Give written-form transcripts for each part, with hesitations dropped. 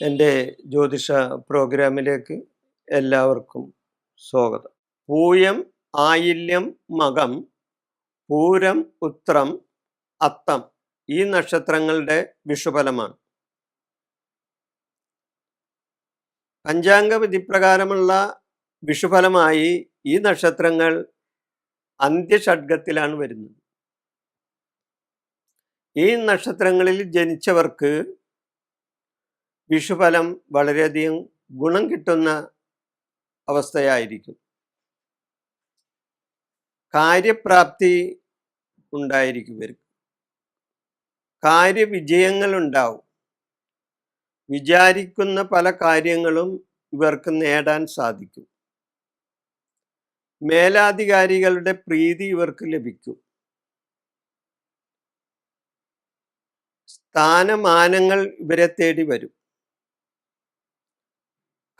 എൻ്റെ ജ്യോതിഷ പ്രോഗ്രാമിലേക്ക് എല്ലാവർക്കും സ്വാഗതം. പൂയം, ആയില്യം, മകം, പൂരം, ഉത്രം, അത്തം ഈ നക്ഷത്രങ്ങളുടെ വിഷുഫലമാണ്. പഞ്ചാംഗ വിധിപ്രകാരമുള്ള വിഷുഫലമായി ഈ നക്ഷത്രങ്ങൾ അന്ത്യഷഡ്ഗത്തിലാണ് വരുന്നത്. ഈ നക്ഷത്രങ്ങളിൽ ജനിച്ചവർക്ക് വിഷുഫലം വളരെയധികം ഗുണം കിട്ടുന്ന അവസ്ഥയായിരിക്കും. കാര്യപ്രാപ്തി ഉണ്ടായിരിക്കും ഇവർക്ക്. കാര്യവിജയങ്ങൾ ഉണ്ടാവും. വിചാരിക്കുന്ന പല കാര്യങ്ങളും ഇവർക്ക് നേടാൻ സാധിക്കും. മേലാധികാരികളുടെ പ്രീതി ഇവർക്ക് ലഭിക്കും. സ്ഥാനമാനങ്ങൾ ഇവരെ തേടി വരും.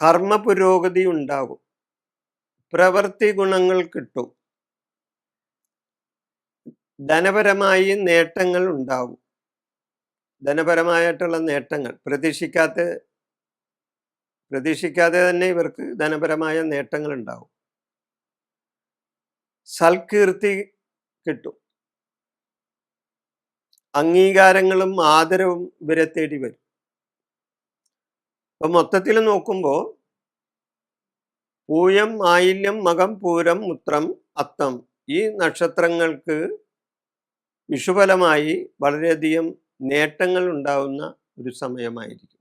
കർമ്മ പുരോഗതി ഉണ്ടാകും. പ്രവൃത്തി ഗുണങ്ങൾ കിട്ടും. ധനപരമായി നേട്ടങ്ങൾ ഉണ്ടാകും. ധനപരമായിട്ടുള്ള നേട്ടങ്ങൾ പ്രതീക്ഷിക്കാതെ തന്നെ ഇവർക്ക് ധനപരമായ നേട്ടങ്ങൾ ഉണ്ടാകും. സൽകീർത്തി കിട്ടും. അംഗീകാരങ്ങളും ആദരവും ഇവരെ തേടി വരും. അപ്പൊ മൊത്തത്തിൽ നോക്കുമ്പോൾ പൂയം, ആയില്യം, മകം, പൂരം, ഉത്രം, അത്തം ഈ നക്ഷത്രങ്ങൾക്ക് വിഷുഫലമായി വളരെയധികം നേട്ടങ്ങൾ ഉണ്ടാവുന്ന ഒരു സമയമായിരിക്കും.